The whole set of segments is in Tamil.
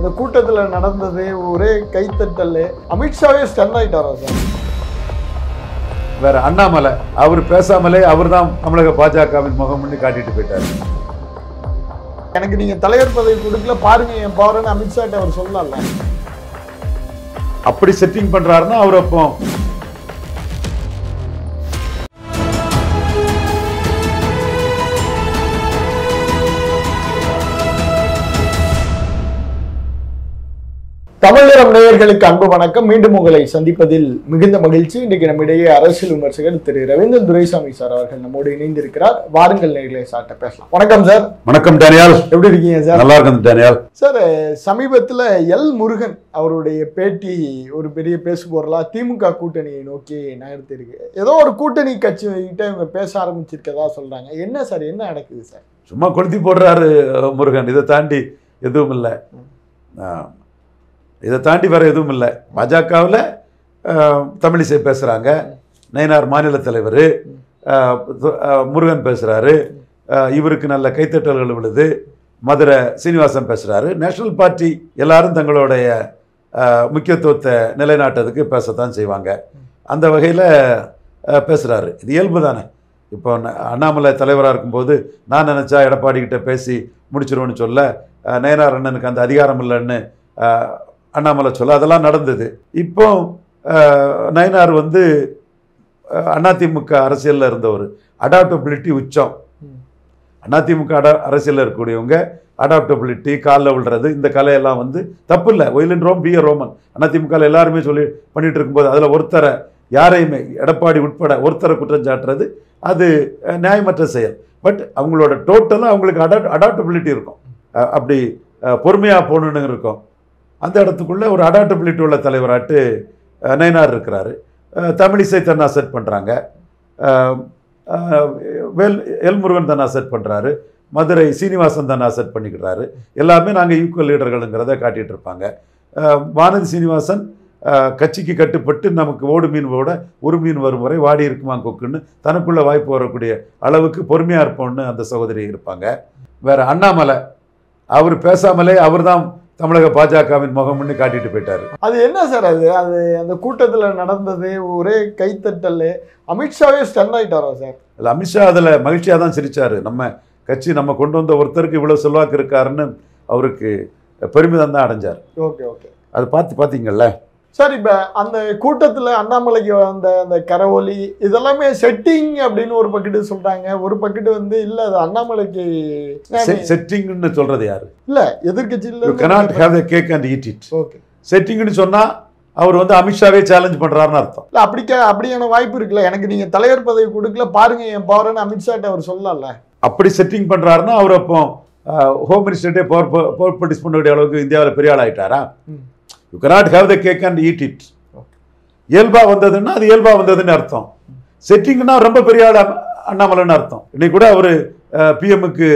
இந்த கூட்டத்தில் நடந்தது ஒரே கைத்தட்டல். அமித்ஷாவே ஸ்டன் ஆயிட்டாரா சார்? வேற அண்ணாமலை அவர் பேசாமலே அவர் தான் தமிழக பாஜகவின் முகம்னு காட்டிட்டு போயிட்டார். எனக்கு நீங்க தலைவர் பதவி கொடுக்கல, பாருங்க என் பவர்னு அமித்ஷாட்ட அவர் சொல்லல. அப்படி செட்டிங் பண்றாருன்னா அவர் அப்போ தமிழகம் நேயர்களுக்கு அன்பு வணக்கம். மீண்டும் உங்களை சந்திப்பதில் மிகுந்த மகிழ்ச்சி. இன்றைக்கு நம்மிடையே அரசியல் விமர்சகர் திரு ரவீந்திரன் துரைசாமி சார் அவர்கள் நம்மோடு இணைந்திருக்கிறார். வாருங்கள் நேயர்களை சார்ட்ட பேசலாம். வணக்கம் சார். வணக்கம் டேனியல். எப்படி இருக்கீங்க சார்? நல்லா இருக்கும் டேனியல். சார், சமீபத்தில் எல் முருகன் அவருடைய பேட்டி ஒரு பெரிய பேசுபொருளா திமுக கூட்டணியை நோக்கி நகர்த்திருக்கு. ஏதோ ஒரு கூட்டணி கட்சி கிட்ட இவங்க பேச ஆரம்பிச்சிருக்கதா சொல்றாங்க. என்ன சார், என்ன நடக்குது சார்? சும்மா கொளுத்தி போடுறாரு முருகன். இதை தாண்டி எதுவும் இல்லை. இதை தாண்டி வேற எதுவும் இல்லை. பாஜகவில் தமிழிசை பேசுகிறாங்க, நயினார் மாநில தலைவர், முருகன் பேசுகிறாரு, இவருக்கு நல்ல கைத்தட்டல்கள் விழுது, மதுரை சீனிவாசன் பேசுகிறாரு. நேஷனல் பார்ட்டி எல்லாரும் தங்களுடைய முக்கியத்துவத்தை நிலைநாட்டதுக்கு பேசத்தான் செய்வாங்க. அந்த வகையில் பேசுகிறாரு. இது இயல்பு தானே. இப்போ அண்ணாமலை தலைவராக இருக்கும்போது நான் நினச்சா எடப்பாடிக்கிட்ட பேசி முடிச்சிருவேன்னு சொல்ல, நயினார் அண்ணனுக்கு அந்த அதிகாரம் இல்லைன்னு அண்ணாமலை சொல்ல, அதெல்லாம் நடந்தது. இப்போ நயினார் வந்து அதிமுக அரசியலில் இருந்தவர். அடாப்டபிலிட்டி உச்சம். அதிமுக அரசியலில் இருக்கக்கூடியவங்க அடாப்டபிலிட்டி, காலில் விழுறது, இந்த கலையெல்லாம் வந்து தப்பு இல்லை. While in Rome be a Roman. ADMK எல்லாருமே சொல்லி பண்ணிட்டு இருக்கும்போது அதில் ஒருத்தரை, யாரையுமே எடப்பாடி உட்பட ஒருத்தரை குற்றம் சாட்டுறது அது நியாயமற்ற செயல். பட் அவங்களோட டோட்டலாக அவங்களுக்கு அடாப்டபிலிட்டி இருக்கும். அப்படி பொறுமையாக போகணுன்னு இருக்கும். அந்த இடத்துக்குள்ளே ஒரு அடாப்டபிலிட்டி உள்ள தலைவராட்டு நயினார் இருக்கிறாரு. தமிழிசை தன்னை அசெட் பண்ணுறாங்க, எல் முருகன் தன்னை அசெட் பண்ணுறாரு, மதுரை சீனிவாசன் தன்னை அசெட் பண்ணிக்கிறாரு. எல்லாமே நாங்கள் ஈக்குவல் லீடர்களுங்கிறத காட்டிகிட்டு இருப்பாங்க. வானதி சீனிவாசன் கட்சிக்கு கட்டுப்பட்டு நமக்கு ஓடு மீன் ஓட ஒரு மீன் வரும் வரை வாடி இருக்குமா கொக்குன்னு தனக்குள்ள வாய்ப்பு வரக்கூடிய அளவுக்கு பொறுமையாக இருப்போம்னு அந்த சகோதரி இருப்பாங்க. வேற அண்ணாமலை அவர் பேசாமலே அவர் தான் தமிழக பாஜகவின் முகம்னு காட்டிட்டு போயிட்டாரு. அது என்ன சார்? அது அந்த கூட்டத்தில் நடந்தது ஒரே கைத்தட்டல். அமித்ஷாவே ஸ்டன் ஆயிட்டாரா சார்? இல்லை, அமித்ஷா அதில் மகிழ்ச்சியாக தான் சிரிச்சாரு. நம்ம கட்சி நம்ம கொண்டு வந்த ஒருத்தருக்கு இவ்வளோ செல்வாக்கு இருக்காருன்னு அவருக்கு பெருமிதம் தான் அடைஞ்சார். Okay okay. அது பார்த்தீங்கல்ல சார். இப்போ அந்த கூட்டத்தில் அண்ணாமலைக்கு வந்த அந்த கரவொலி இதெல்லாமே செட்டிங் அப்படின்னு ஒரு பக்கெட்டு சொல்றாங்க. ஒரு பக்கெட்டு வந்து இல்லை, அது அண்ணாமலைக்கு செட்டிங்னு சொல்றது யாரு? இல்லை, எதிர்கட்சியில் ஓகே. செட்டிங்னு சொன்னா அவர் வந்து அமித்ஷாவே சேலஞ்ச் பண்றாருன்னு அர்த்தம். இல்லை, அப்படியான வாய்ப்பு இருக்குல்ல. எனக்கு நீங்க தலைவர் பதவி கொடுக்கல, பாருங்க என் பவர்னு அமித்ஷாட்ட அவர் சொல்லல. அப்படி செட்டிங் பண்றாருன்னா அவர் அப்போ ஹோம் மினிஸ்டர்டே பவர் ப்ரொடியூஸ் பண்ணக்கூடிய அளவுக்கு இந்தியாவில் பெரிய ஆள் ஆயிட்டாரா? You cannot have the cake and eat it. இயல்பா வந்ததுன்னா அது இயல்பா வந்ததுன்னு அர்த்தம். செட்டிங்னா ரொம்ப பெரிய ஆள் அண்ணாமலைன்னு அர்த்தம். இன்னைக்கு கூட அவர் பிஎம்முக்கு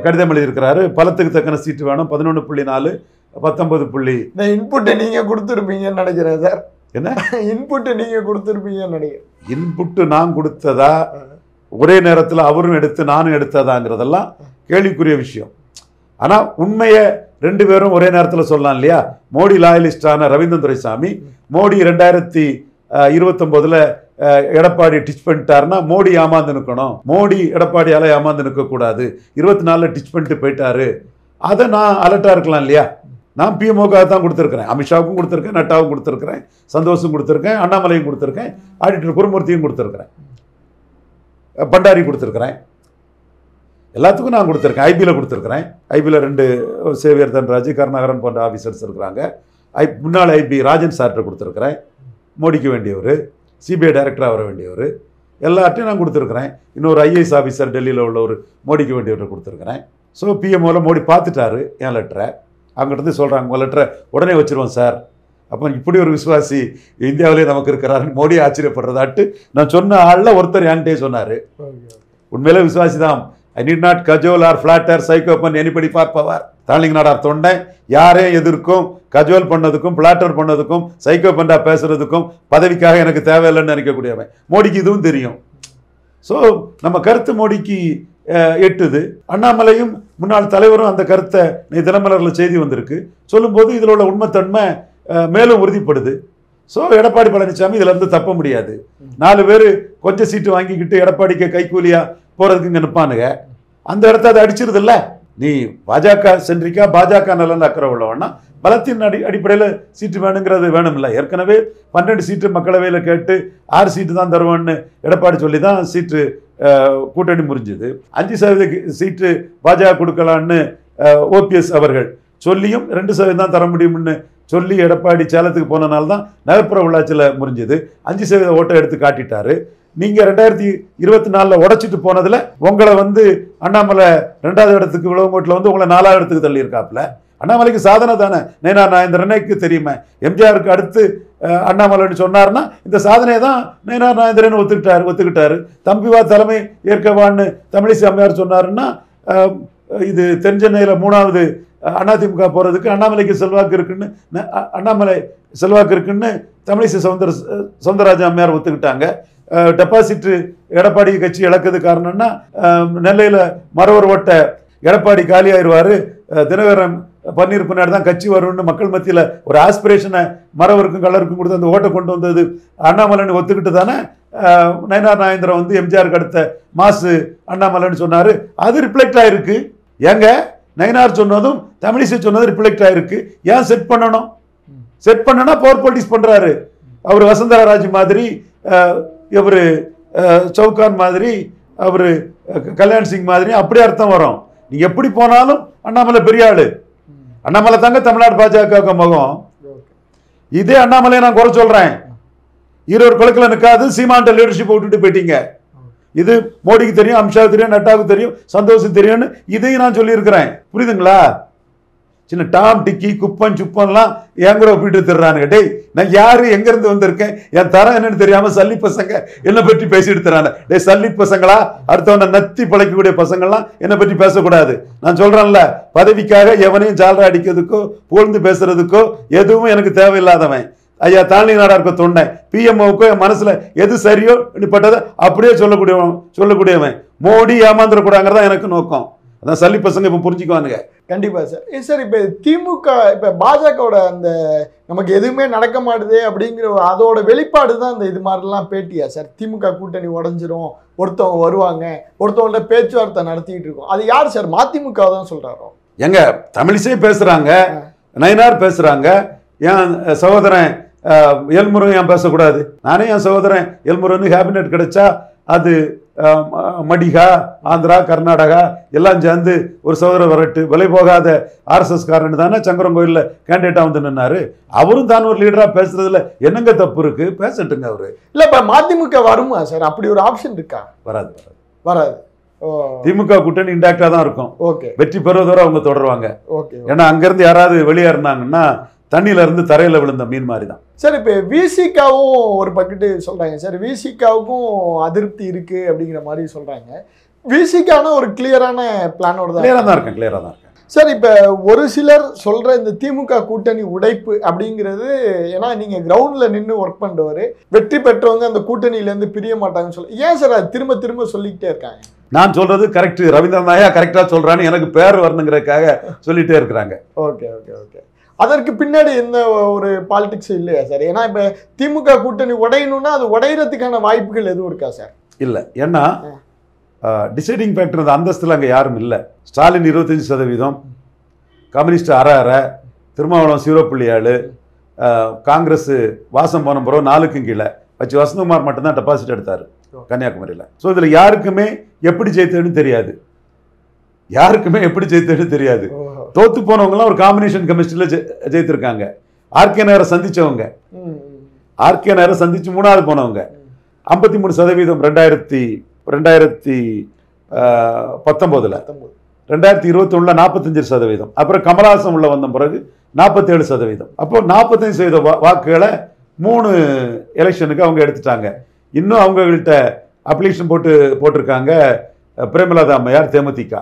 கடிதம் எழுதியிருக்கிறாரு. பலத்துக்கு தக்கன சீட்டு வேணும், 11.4 19. இந்த இன்புட்டை நீங்க கொடுத்துருப்பீங்கன்னு நினைக்கிறேன் சார். என்ன இன்புட்டு நீங்க கொடுத்துருப்பீங்கன்னு நினைக்கிறேன். இன்புட்டு நான் கொடுத்ததா, ஒரே நேரத்தில் அவரும் எடுத்து நானும் எடுத்ததாங்கிறதெல்லாம் கேள்விக்குரிய விஷயம். ஆனால் உண்மையை ரெண்டு பேரும் ஒரே நேரத்தில் சொல்லலாம் இல்லையா? மோடி லாயலிஸ்டான ரவீந்திரன் துரைசாமி மோடி 2029 எடப்பாடி டிச் பண்ணிட்டாருன்னா மோடி ஏமாந்து நிற்கணும், மோடி எடப்பாடியால் ஏமாந்து நிற்கக்கூடாது, 24 டிச் பண்ணிட்டு போயிட்டாரு. அதை நான் அலர்ட்டாக இருக்கலாம் இல்லையா? நான் பிஎம்ஓக்காக தான் கொடுத்துருக்கிறேன். அமித்ஷாவுக்கும் கொடுத்துருக்கேன், நட்டாவும் கொடுத்துருக்கிறேன், சந்தோஷும் கொடுத்துருக்கேன், அண்ணாமலையும் கொடுத்துருக்கேன், ஆடிட்டர் குருமூர்த்தியும் கொடுத்துருக்கிறேன், பண்டாரி கொடுத்துருக்கிறேன். எல்லாத்துக்கும் நான் கொடுத்துருக்கேன். ஐபியில் கொடுத்துருக்குறேன். ஐபியில் 2 சேவியர் தன்ராஜ், கருணாகரன் போன்ற ஆஃபீஸர்ஸ் இருக்கிறாங்க. முன்னாள் ஐபி ராஜன் சார்ட்ட கொடுத்துருக்குறேன். மோடிக்கு வேண்டியவர், சிபிஐ டைரக்டராக வர வேண்டியவர், எல்லார்ட்டையும் நான் கொடுத்துருக்குறேன். இன்னொரு ஐஏஎஸ் ஆஃபீஸர் டெல்லியில் உள்ள ஒரு மோடிக்கு வேண்டியவர்கிட்ட கொடுத்துருக்குறேன். ஸோ பிஎம்ஓவில் மோடி பார்த்துட்டாரு என் லெட்டரை. அவங்ககிட்ட சொல்கிறாங்க, உங்கள் லெட்டரை உடனே வச்சுருவோம் சார். அப்போ இப்படி ஒரு விசுவாசி இந்தியாவிலே நமக்கு இருக்கிறாருன்னு மோடி ஆச்சரியப்படுறதாட்டு நான் சொன்ன ஆளில் ஒருத்தர் என்கிட்டே சொன்னார். உண்மையிலே விசுவாசி தான். I need not cajole or flatter, psychopan anybody for power. தாலிங் Nadar தொண்டை யாரையும் எதிர்க்கும், கஜோல் பண்ணதுக்கும் பிளாட்டர் பண்ணதுக்கும் சைக்கோபண்டா பேசுறதுக்கும் பதவிக்காக எனக்கு தேவையில்லைன்னு நினைக்கக்கூடியவன். மோடிக்கு இதுவும் தெரியும். ஸோ நம்ம கருத்து மோடிக்கு எட்டுது. அண்ணாமலையும் முன்னாள் தலைவரும் அந்த கருத்தை தினமலரில் செய்தி வந்திருக்கு. சொல்லும்போது இதில் உள்ள உண்மைத்தன்மை மேலும் உறுதிப்படுது. ஸோ எடப்பாடி பழனிசாமி இதுல இருந்து தப்ப முடியாது. 4 பேர் கொஞ்சம் சீட்டு வாங்கிக்கிட்டு எடப்பாடிக்கு கைக்கூலியா போறதுக்கு இங்க நிற்பானுங்க. அந்த இடத்த அதை அடிச்சிருது இல்ல. நீ பாஜக சென்றிக்கா, பாஜக நலன் அக்கறை உள்ளவன்னா பலத்தின் அடிப்படையில் சீட்டு வேணுங்கிறது வேணும் இல்லை. ஏற்கனவே 12 சீட்டு மக்களவையில் கேட்டு 6 சீட்டு தான் தருவோன்னு எடப்பாடி சொல்லி தான் சீட்டு கூட்டணி முறிஞ்சுது. 5% சீட்டு பாஜக கொடுக்கலான்னு ஓபிஎஸ் அவர்கள் சொல்லியும் 2% தான் தர முடியும்னு சொல்லி எடப்பாடி சேலத்துக்கு போனனால தான் நகர்ப்புற உள்ளாட்சியில் முறிஞ்சுது. 5% ஓட்டை எடுத்து காட்டிட்டாரு. நீங்க 2024 உடைச்சிட்டு போனதுல உங்களை அண்ணாமலை 2வது இடத்துக்கு விளவங்கோட்டில் உங்களை 4வது இடத்துக்கு தள்ளி இருக்காப்புல. அண்ணாமலைக்கு சாதனை தானே. நயினார் நாகேந்திரனுக்கு தெரியுமே, எம்ஜிஆருக்கு அடுத்து அண்ணாமலைன்னு சொன்னார்னா இந்த சாதனையை தான் நயினார் நாகேந்திரன் ஒத்துக்கிட்டாரு. தம்பிவா தலைமை ஏற்கவான்னு தமிழிசை அம்மையார் சொன்னாருன்னா இது தென்சென்னையில் 3வது அதிமுக போறதுக்கு அண்ணாமலைக்கு செல்வாக்கு இருக்குன்னு தமிழிசை சவுந்தரராஜன் அம்மையார் ஒத்துக்கிட்டாங்க. டெபாசிட் எடப்பாடி கட்சி இழக்கிறது காரணம்னா நெல்லையில மரவர் ஓட்ட எடப்பாடி காலி ஆயிடுவாரு, தினகரன் பன்னீர் பின்னாடி தான் கட்சி வரும்னு மக்கள் மத்தியில் ஒரு ஆஸ்பிரேஷனை மரவருக்கும் கலருக்கும் கொடுத்து அந்த ஓட்டை கொண்டு வந்தது அண்ணாமலைன்னு ஒத்துக்கிட்டு தானே நயினார் நாகேந்திரன் எம்ஜிஆருக்கு அடுத்த மாசு அண்ணாமலைன்னு சொன்னாரு. அது ரிஃப்ளெக்ட் ஆயிருக்கு. ஏங்க நயினார் சொன்னதும் தமிழிசை சொன்னதும் ரிஃப்ளெக்ட் ஆயிருக்கு. ஏன் செட் பண்ணணும்? செட் பண்ணனா பவர் பாலிடிக்ஸ் பண்றாரு. அவர் வசுந்தரா ராஜ் மாதிரி, இவர் சவுகான் மாதிரி, அவர் கல்யாண் சிங் மாதிரி அப்படி அர்த்தம் வரும். நீங்க எப்படி போனாலும் அண்ணாமலை பெரிய ஆளு. அண்ணாமலை தாங்க தமிழ்நாடு பாஜக முகம். இதே அண்ணாமலையை நான் குறை சொல்றேன். ஈரோடு கொலைக்கில் நிற்காது, சீமான்ட்ட லீடர்ஷிப் விட்டுட்டு போயிட்டீங்க. இது மோடிக்கு தெரியும், அமித்ஷாவுக்கு தெரியும், நட்டாவுக்கு தெரியும், சந்தோஷம் தெரியும்னு இதையும் நான் சொல்லியிருக்கிறேன். புரியுதுங்களா? சின்ன டாம் டிக்கி குப்பன் சுப்பன்லாம் என் கூட ஒப்பிட்டு தர்றானுங்க. டேய், நான் யாரு, எங்க இருந்து வந்திருக்கேன், என் தரம் என்னன்னு தெரியாம சல்லி பசங்க என்னை பற்றி பேசிட்டு தராங்க. டேய் சல்லி பசங்களா, அடுத்தவனை நத்தி பழைக்கக்கூடிய பசங்கள்லாம் என்னை பற்றி பேசக்கூடாது. நான் சொல்றேன்ல, பதவிக்காக எவனையும் ஜாலரா அடிக்கிறதுக்கோ புகழ்ந்து பேசுறதுக்கோ எதுவும் எனக்கு தேவையில்லாதவன். ஐயா தாழ்நீ நாடாருக்கு தொண்டேன். பிஎம்ஓவுக்கோ என் மனசுல எது சரியோ பட்டதை அப்படியே சொல்லக்கூடியவன். மோடி ஏமாந்துடக்கூடாங்கிறதா எனக்கு நோக்கம். அதான் சல்லி பசங்க இப்ப புரிஞ்சுக்குவானுங்க. கண்டிப்பா சார். சார் இப்ப திமுக இப்ப பாஜகவோட அந்த நமக்கு எதுவுமே நடக்க மாட்டுது அப்படிங்கிற அதோட வெளிப்பாடு தான் இந்த இது மாதிரிலாம் பேட்டியா சார்? திமுக கூட்டணி உடஞ்சிரும், ஒருத்தவங்க வருவாங்க, ஒருத்தவங்கள்ட்ட பேச்சுவார்த்தை நடத்திட்டு இருக்கோம். அது யார் சார்? மதிமுக தான் சொல்றாரோ? எங்க தமிழிசை பேசுறாங்க, நயினார் பேசுறாங்க, என் சகோதரன் எல்முருகன் ஏன் பேசக்கூடாது? நானே என் சகோதரன் எல்முருகன் கேபினெட் கிடைச்சா அது மடிகா, ஆந்திரா, கர்நாடகா எல்லாம் சேர்ந்து ஒரு சகோதரர் வரட்டு விலை போகாத RSS காரன் தானே சங்கரங்கோயிலில் கேண்டிடேட்டா நின்னாரு. அவரும் தான் ஒரு லீடரா பேசுறதுல என்னங்க தப்பு இருக்கு? பேசட்டுங்க அவரு. இல்ல இப்ப மதிமுக வருமா சார்? அப்படி ஒரு ஆப்ஷன் இருக்கா? வராது. திமுக கூட்டணி இன்டாக்டா தான் இருக்கும். ஓகே, வெற்றி பெறுவதோட அவங்க தொடருவாங்க. ஓகே. ஏன்னா அங்கிருந்து யாராவது வெளியேறினாங்கன்னா தண்ணியில இருந்து தரையில விழுந்த மீன் மாதிரி தான் சார். இப்போ விசிகாவும் ஒரு பக்கெட்டு சொல்றாங்க சார், விசிகாவுக்கும் அதிருப்தி இருக்கு அப்படிங்கிற மாதிரி சொல்றாங்க. விசிகான ஒரு கிளியரான பிளானோட தான் கிளியரா தான் சார். இப்போ ஒரு சிலர் சொல்ற இந்த திமுக கூட்டணி உடைப்பு அப்படிங்கிறது, ஏன்னா நீங்க கிரவுண்ட்ல நின்று ஒர்க் பண்ணுறவர், வெற்றி பெற்றவங்க அந்த கூட்டணியிலேருந்து பிரிய மாட்டாங்கன்னு சொல்ல, ஏன் சார் அது திரும்ப திரும்ப சொல்லிக்கிட்டே இருக்காங்க? நான் சொல்றது கரெக்ட், ரவீந்திரன் நாயா கரெக்டா சொல்றான்னு எனக்கு பேர் வரணுங்கிறதுக்காக சொல்லிட்டே இருக்கிறாங்க. Okay okay okay. அதற்கு பின்னாடி எந்த ஒரு பாலிடிக்ஸ் இல்லையா சார்? ஏன்னா இப்போ திமுக கூட்டணி உடையணும்னா அது உடையறதுக்கான வாய்ப்புகள் எதுவும் இருக்கா சார்? இல்லை, ஏன்னா டிசைடிங் ஃபேக்டர் அந்த அந்தஸ்தில் அங்கே யாரும் இல்லை. ஸ்டாலின் 25%, கம்யூனிஸ்ட் அரை, திருமாவளவன் 0.7, காங்கிரஸ் வாசம் போன பிறகு 4க்கும் கீழே வச்சு வசந்தகுமார் மட்டும்தான் டெபாசிட் எடுத்தார் கன்னியாகுமரியில். ஸோ இதில் யாருக்குமே எப்படி ஜெயித்தேன்னு தெரியாது. தோத்து போனவங்கலாம் ஒரு காம்பினேஷன் கெமிஸ்ட்ரியில் ஜெயித்திருக்காங்க. ஆர்கே நகரை சந்திச்சவங்க, ஆர்கே நகரை சந்திச்சு 3வது போனவங்க 53%. 2019 2021 45%. அப்புறம் கமலஹாசன் உள்ள வந்த பிறகு 47%. அப்போ 45% வாக்குகளை 3 எலெக்ஷனுக்கு அவங்க எடுத்துட்டாங்க. இன்னும் அவங்கள்ட்ட அப்ளிகேஷன் போட்டிருக்காங்க. பிரேமலதா அம்மையார் தேமுதிக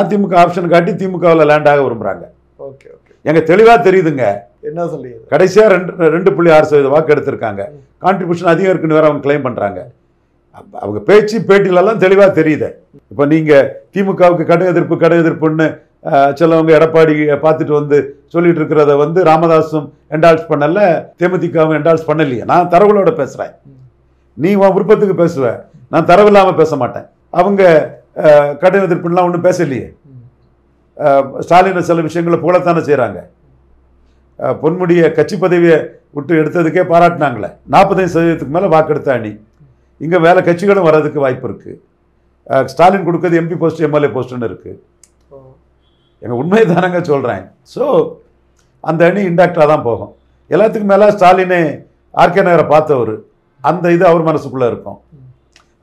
அதிமுக ஆப்ஷன் காட்டி திமுகவில் லேண்ட் ஆக விரும்புறாங்க. எங்க தெளிவா தெரியுதுங்க. என்ன சொல்றீங்க? கடைசியா 2.6% வாக்கு எடுத்திருக்காங்க. கான்ட்ரிபியூஷன் அதிகம் இருக்குன்னு வேற அவங்க கிளைம் பண்றாங்க. அவங்க பேச்சு பேட்டிலெல்லாம் தெளிவாக தெரியுது. இப்போ நீங்கள் திமுகவுக்கு கடு எதிர்ப்புன்னு சிலவங்க எடப்பாடி பார்த்துட்டு வந்து சொல்லிட்டு இருக்கிறத வந்து ராமதாஸும் என்டால்ஸ் பண்ணல, தேமுதிகவும் என்டால்ஸ் பண்ணலையே. நான் தரவுகளோட பேசுகிறேன், நீ உன் விருப்பத்துக்கு பேசுவேன், நான் தரவு இல்லாமல் பேச மாட்டேன். அவங்க கடும் எதிர்ப்புலாம் ஒன்றும் பேசலையே. ஸ்டாலின் சில விஷயங்களை புகழத்தானே செய்கிறாங்க. பொன்முடியை கட்சி பதவியை விட்டு எடுத்ததுக்கே பாராட்டினாங்களே. 45% மேலே வாக்கெடுத்த அணி. இங்கே வேலை கட்சிகளும் வர்றதுக்கு வாய்ப்பு இருக்குது. ஸ்டாலின் கொடுக்குறது எம்பி போஸ்ட் எம்எல்ஏ போஸ்ட்டுன்னு இருக்குது. எங்கள் உண்மையை தானங்க சொல்கிறேன். ஸோ அந்த அணி இன்டாக்டாக தான் போகும். எல்லாத்துக்கும் மேலே ஸ்டாலினே ஆர்கே நகரை பார்த்தவர், அந்த இது அவர் மனசுக்குள்ளே இருக்கும்.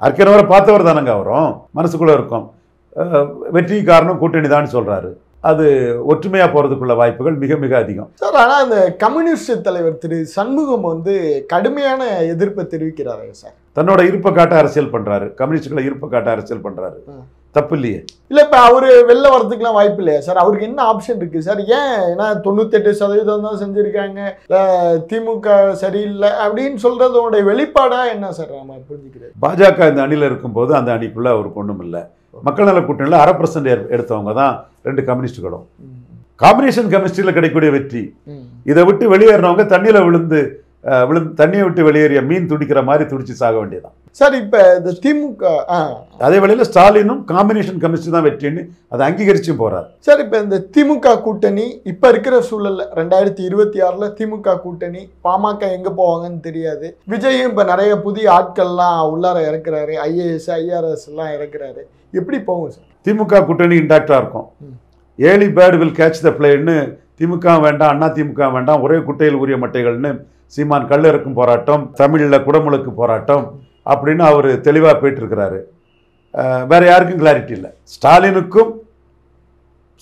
ஆர்கே நகரை பார்த்தவர் தானங்க அவரும் மனசுக்குள்ளே இருக்கும். வெற்றி காரணம் கூட்டணி தான் சொல்கிறாரு. அது ஒற்றுமையாக போகிறதுக்குள்ள வாய்ப்புகள் மிக மிக அதிகம் சார். ஆனால் அந்த கம்யூனிஸ்ட் தலைவர் திரு சண்முகம் வந்து கடுமையான எதிர்ப்பை தெரிவிக்கிறாரு சார். தன்னோட இருப்பை காட்ட அரசியல் பண்ணுறாரு, கம்யூனிஸ்டுகளை இருப்பை காட்ட அரசியல் பண்ணுறாரு. தப்பு இல்லையே. இல்லை, இப்போ அவர் வெளில வரதுக்குலாம் வாய்ப்பு இல்லையா சார்? அவருக்கு என்ன ஆப்ஷன் இருக்குது சார்? ஏன் ஏன்னா 98% தான் செஞ்சுருக்காங்க, திமுக சரியில்லை அப்படின்னு சொல்கிறதோடைய வெளிப்பாடாக என்ன சார் நம்ம புரிஞ்சுக்கிறது? பாஜக இந்த அணியில் இருக்கும்போது அந்த அணிக்குள்ளே அவருக்கு ஒன்றும் இல்லை. மக்கள் நல கூட்டணியில் 1/2% எடுத்தவங்க தான் 2 கம்யூனிஸ்டுகளும். காம்பினேஷன் கெமிஸ்ட்ரியில் கிடைக்கக்கூடிய வெற்றி. இதை விட்டு வெளியேறினவங்க தண்ணியை விட்டு வெளியேறிய மீன் துடிக்கிற மாதிரி துடிச்சு சாக வேண்டியதான் சார். இப்போ இந்த திமுக அதே வேளையில் ஸ்டாலினும் காம்பினேஷன் கெமிஸ்ட்ரி தான் வெற்றின்னு அதை அங்கீகரிச்சும் போறாரு சார். இப்போ இந்த திமுக கூட்டணி இப்போ இருக்கிற சூழல்ல 2026 திமுக கூட்டணி பாமக எங்கே போவாங்கன்னு தெரியாது. விஜயும் இப்போ நிறைய புதிய ஆட்கள்லாம் உள்ளார இறக்குறாரு, ஐஏஎஸ் ஐஆர்எஸ் எல்லாம் இறக்குறாரு. எப்படி போகும் சார்? திமுக கூட்டணி இன்டாக்டாக இருக்கும். Early bird will catch the பிளேன்னு திமுக வேண்டாம், அண்ணா திமுக வேண்டாம், ஒரே குட்டையில் உரிய மட்டைகள்னு சீமான் கல்லிறக்கும் போராட்டம், தமிழில் குடமுழுக்கு போராட்டம் அப்படின்னு அவர் தெளிவாக போயிட்டு இருக்கிறாரு. வேற யாருக்கும் கிளாரிட்டி இல்லை. ஸ்டாலினுக்கும்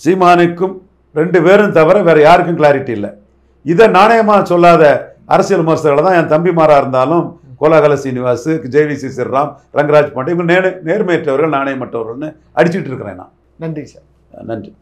சீமானுக்கும் 2 பேரும் தவிர வேற யாருக்கும் கிளாரிட்டி இல்லை. இதை நாணயமாக சொல்லாத அரசியல் விமர்சகர்களை தான் என் தம்பிமாராக இருந்தாலும் கோலாகல சீனிவாஸ், ஜேவிசி ஸ்ரீராம், ரங்கராஜ் பாண்டே, இவங்க நேர்மையற்றவர்கள் நாணயமற்றவர்கள்னு அடிச்சுட்டு இருக்கிறேன் நான். நன்றி சார். நன்றி.